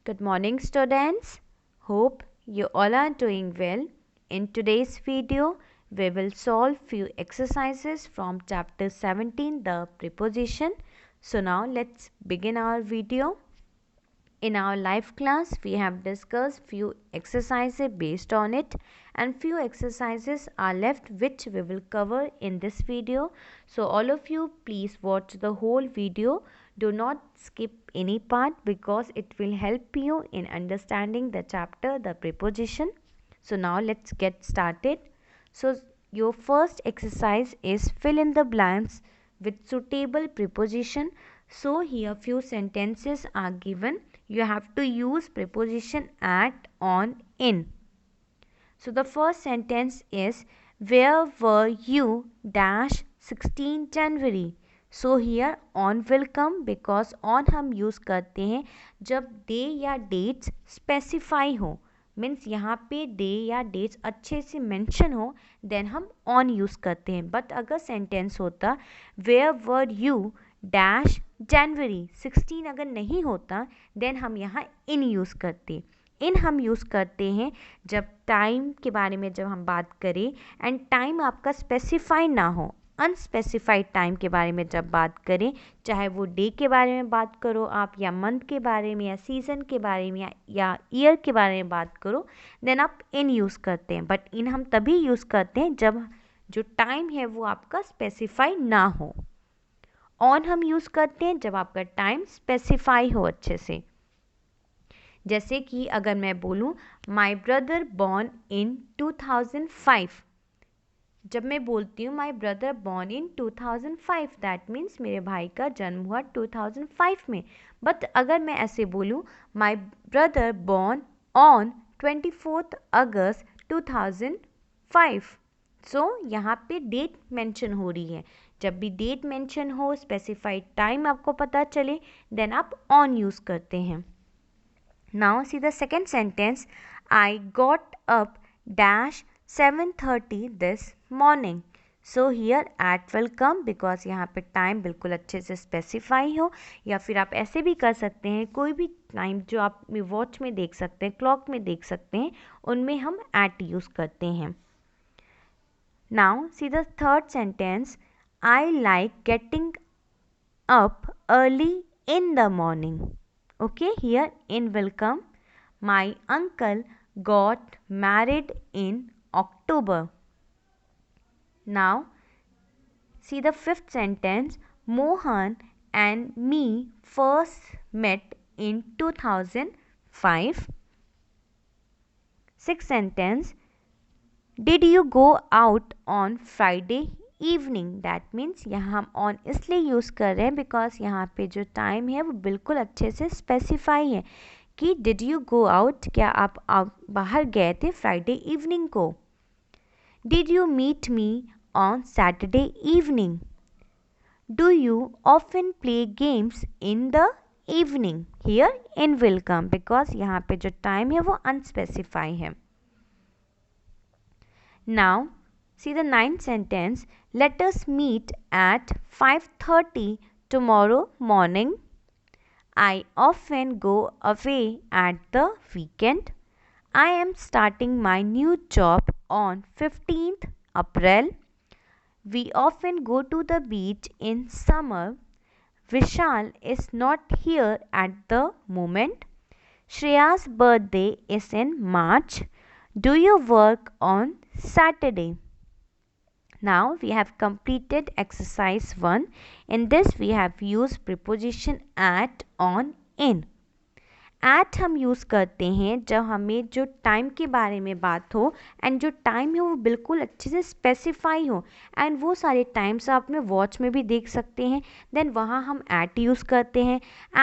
Good morning, students. Hope you all are doing well. In today's video, we will solve few exercises from chapter 17, the preposition. So now let's begin our video. In our live class, we have discussed few exercises based on it, and few exercises are left which we will cover in this video. So all of you please watch the whole video. Do not skip any part because it will help you in understanding the chapter, the preposition. So now let's get started. So your first exercise is fill in the blanks with suitable preposition. So here few sentences are given. You have to use preposition at, on, in. So the first sentence is, where were you dash 16 January. So here on will come because on हम use करते हैं जब day या dates specify हो. Means यहाँ पे day या dates अच्छे से मेंशन हो देन हम ऑन यूज़ करते हैं. बट अगर सेंटेंस होता वेयर वर यू डैश जनवरी 16 अगर नहीं होता देन हम यहाँ इन यूज़ करते. इन हम यूज़ करते हैं जब टाइम के बारे में जब हम बात करें एंड टाइम आपका स्पेसिफाई ना हो. अनस्पेसिफाइड टाइम के बारे में जब बात करें, चाहे वो डे के बारे में बात करो आप या मंथ के बारे में या सीज़न के बारे में या ईयर के बारे में बात करो, देन आप इन यूज़ करते हैं. बट इन हम तभी यूज़ करते हैं जब जो टाइम है वो आपका स्पेसिफाई ना हो. ऑन हम यूज़ करते हैं जब आपका टाइम स्पेसिफाई हो अच्छे से. जैसे कि अगर मैं बोलूँ माई ब्रदर बॉर्न इन 2005. जब मैं बोलती हूँ my brother born in 2005 that means मेरे भाई का जन्म हुआ 2005 में. बट अगर मैं ऐसे बोलूँ माई ब्रदर बॉर्न ऑन 24 अगस्त 2005. सो यहाँ पे डेट मेंशन हो रही है. जब भी डेट मेंशन हो, स्पेसिफाइड टाइम आपको पता चले, देन आप ऑन यूज़ करते हैं. Now see the second sentence. I got up dash 7:30 this morning. So here at will come because यहाँ पे टाइम बिल्कुल अच्छे से स्पेसिफाई हो. या फिर आप ऐसे भी कर सकते हैं, कोई भी टाइम जो आप वॉच में देख सकते हैं, क्लॉक में देख सकते हैं, उनमें हम at यूज़ करते हैं. Now see the third sentence. I like getting up early in the morning. Okay, here in will come. My uncle got married in October. Now see the fifth sentence. Mohan and me first met in 2005. Sixth sentence. Did you go out on Friday evening. That means यहाँ हम on इसलिए use कर रहे हैं because यहाँ पे जो time है वो बिल्कुल अच्छे से स्पेसिफाई है कि डिड यू गो आउट, क्या आप बाहर गए थे फ्राइडे इवनिंग को. Did you meet me on Saturday evening. Do you often play games in the evening. Here in will come because यहाँ पे जो टाइम है वो अनस्पेसिफाई है. Now see the ninth sentence. Let us meet at 5:30 tomorrow morning. I often go away at the weekend. I am starting my new job on 15th April. We often go to the beach in summer. Vishal is not here at the moment. Shreya's birthday is in March. Do you work on Saturday? Now we have completed exercise 1. In this we have used preposition at, on, in. At हम use करते हैं जब हमें जो time के बारे में बात हो एंड जो टाइम है वो बिल्कुल अच्छे से स्पेसिफाई हो एंड वो सारे टाइम्स आप में वॉच में भी देख सकते हैं. देन वहाँ हम एट यूज़ करते हैं.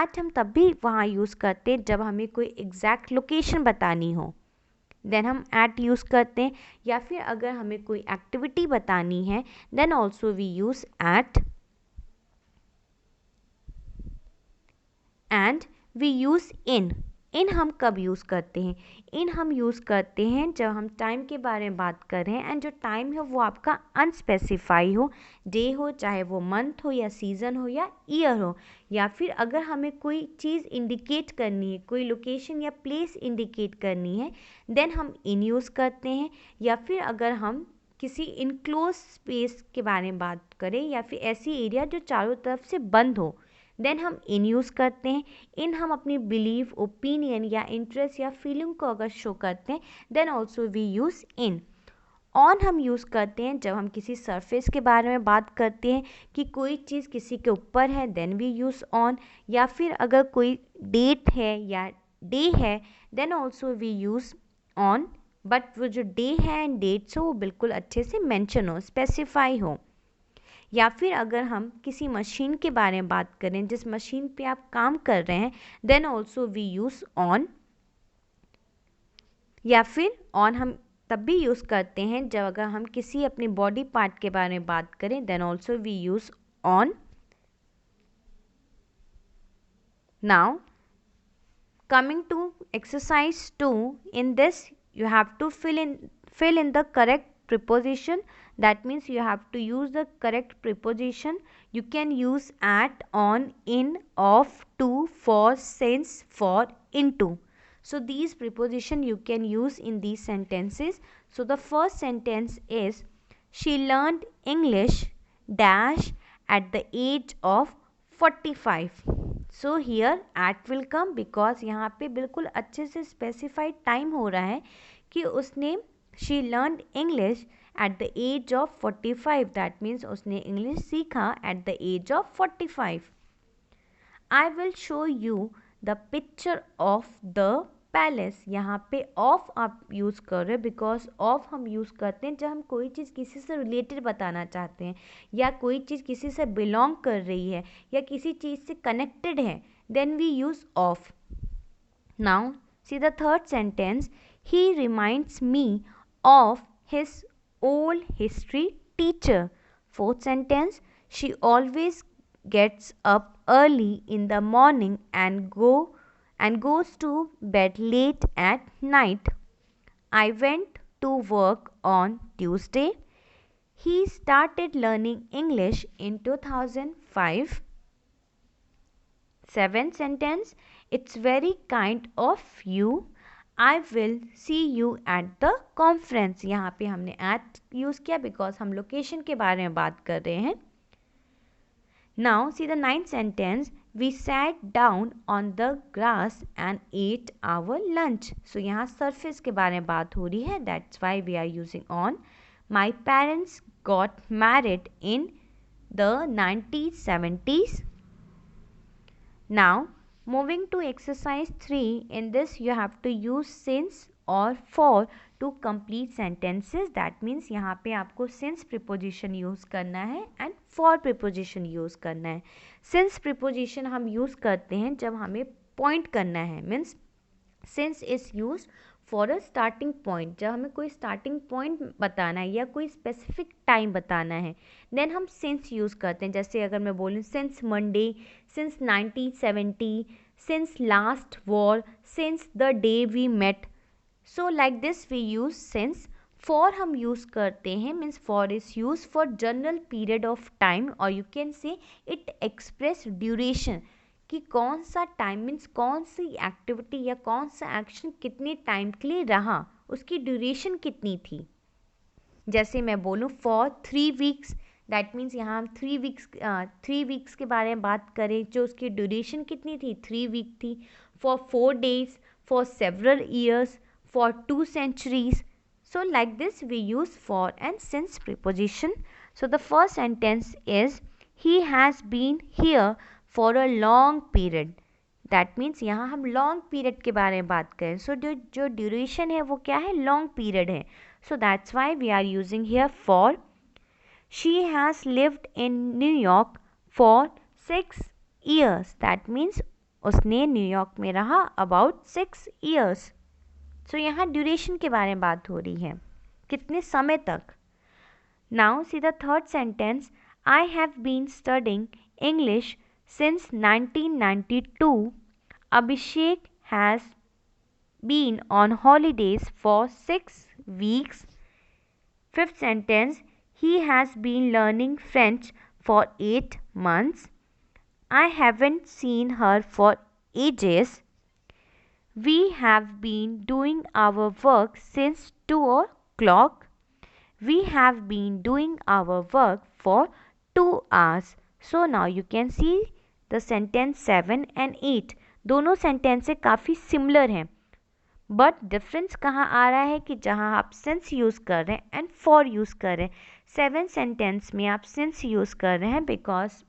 एट हम तब भी वहाँ यूज़ करते हैं जब हमें कोई एग्जैक्ट लोकेशन बतानी हो, देन हम एट यूज़ करते हैं. या फिर अगर हमें कोई एक्टिविटी बतानी है then also we use at. And we use in. In हम कब यूज़ करते हैं? इन हम यूज़ करते हैं जब हम टाइम के बारे में बात कर रहे हैं एंड जो टाइम है वो आपका अनस्पेसिफाई हो, डे हो, चाहे वो मंथ हो या सीज़न हो या ईयर हो, या फिर अगर हमें कोई चीज़ इंडिकेट करनी है, कोई लोकेशन या प्लेस इंडिकेट करनी है, देन हम इन यूज़ करते हैं। या फिर अगर हम किसी इनक्लोज स्पेस के बारे में बात करें या फिर ऐसी एरिया जो चारों तरफ से बंद हो, देन हम इन यूज़ करते हैं। इन हम अपनी बिलीव, ओपिनियन या इंटरेस्ट या फीलिंग को अगर शो करते हैं, then also we use in. On हम यूज़ करते हैं जब हम किसी सरफेस के बारे में बात करते हैं कि कोई चीज़ किसी के ऊपर है, देन वी यूज़ ऑन। या फिर अगर कोई डेट है या डे है, then also we use on, but वो जो डे है एंड डेट्स हो वो बिल्कुल अच्छे से मेंशन हो, स्पेसिफाई हो। या फिर अगर हम किसी मशीन के बारे में बात करें, जिस मशीन पे आप काम कर रहे हैं, then also we use on. या फिर ऑन हम तब भी यूज़ करते हैं जब अगर हम किसी अपनी बॉडी पार्ट के बारे में बात करें, then also we use on. Now coming to exercise 2, in this you have to fill in the correct preposition. That means you have to use the correct preposition. You can use at, on, in, of, to, for, since, for, into. So these preposition you can use in these sentences. So the first sentence is, she learned English dash at the age of 45. So here eight will come because यहाँ पे बिल्कुल अच्छे से specified time हो रहा है कि उसने she learn English at the age of 45। That means उसने इंग्लिश सीखा at the age of 45। I will show you the picture of the palace. यहाँ पे ऑफ आप यूज़ कर रहे हो बिकॉज ऑफ हम यूज़ करते हैं जब हम कोई चीज़ किसी से रिलेटेड बताना चाहते हैं या कोई चीज़ किसी से बिलोंग कर रही है या किसी चीज़ से कनेक्टेड है, then we use of. Now see the third sentence, he reminds me of his old history teacher. Fourth sentence, she always gets up early in the morning and goes to bed late at night. I went to work on Tuesday. He started learning English in 2005. Seventh sentence, it's very kind of you. I will see you at the conference. यहाँ पे हमने at use किया because हम location के बारे में बात कर रहे हैं। Now see the ninth sentence, we sat down on the grass and ate our lunch. So यहाँ surface के बारे में बात हो रही है, that's why we are using on. My parents got married in the 1970s. Now moving to exercise 3, in this you have to use since और for to complete sentences. That means यहाँ पे आपको since preposition यूज़ करना है and for preposition use करना है। since preposition हम use करते हैं जब हमें point करना है, means since is used for a starting point। जब हमें कोई starting point बताना है या कोई specific time बताना है, then हम since यूज़ करते हैं। जैसे अगर मैं बोलूँ since Monday, since 1970, since last war, since the day we met. So like this we use since. For हम use करते हैं, means for is used for general period of time or you can say it express duration कि कौन सा time, means कौन सी activity या कौन सा एक्शन कितने टाइम के लिए रहा, उसकी ड्यूरेशन कितनी थी। जैसे मैं बोलूँ फॉर 3 वीक्स, दैट मीन्स यहाँ हम 3 वीक्स के बारे में बात करें जो उसकी ड्यूरेशन कितनी थी, 3 वीक थी। For 4 days, for several years, for 2 centuries. So like this we use for and since preposition. So the first sentence is, he has been here for a long period. That means यहाँ हम long period के बारे में बात करें। So जो duration है वो क्या है, long period है। So that's why we are using here for. She has lived in New York for 6 years. That means उसने न्यूयॉर्क में रहा about 6 years. सो यहाँ ड्यूरेशन के बारे में बात हो रही है, कितने समय तक। Now see the third sentence, I have been studying English since 1992. Abhishek has been on holidays for 6 weeks. Fifth sentence, he has been learning French for 8 months. I haven't seen her for ages. We have been doing our work since 2 o'clock. We have been doing our work for 2 hours. So now you can see the sentence 7 and 8. दोनों sentence से काफ़ी similar हैं, but difference कहाँ आ रहा है कि जहाँ आप सिंस यूज़ कर रहे हैं एंड फॉर यूज़ कर रहे हैं। 7 सेंटेंस में आप सिंस यूज़ कर रहे हैं बिकॉज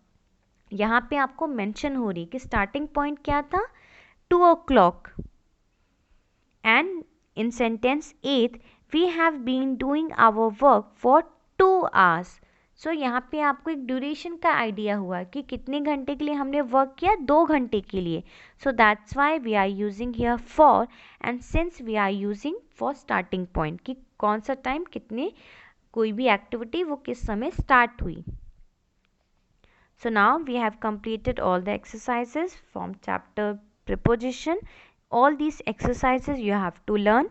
यहाँ पे आपको मेंशन हो रही कि स्टार्टिंग पॉइंट क्या था, 2 o'clock, and in sentence 8 we have been doing our work for 2 hours. सो यहाँ पे आपको एक ड्यूरेशन का आइडिया हुआ कि कितने घंटे के लिए हमने वर्क किया, 2 घंटे के लिए. So that's why we are using here for, and since we are using for starting point कि कौन सा टाइम कितने कोई भी एक्टिविटी वो किस समय स्टार्ट हुई. So now we have completed all the exercises from chapter preposition. All these exercises you have to learn.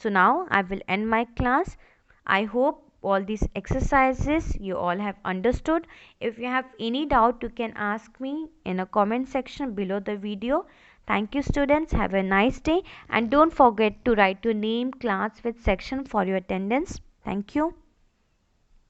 So now I will end my class. I hope all these exercises you all have understood. If you have any doubt, you can ask me in a comment section below the video. Thank you students. Have a nice day, and don't forget to write your name, class with section for your attendance. Thank you.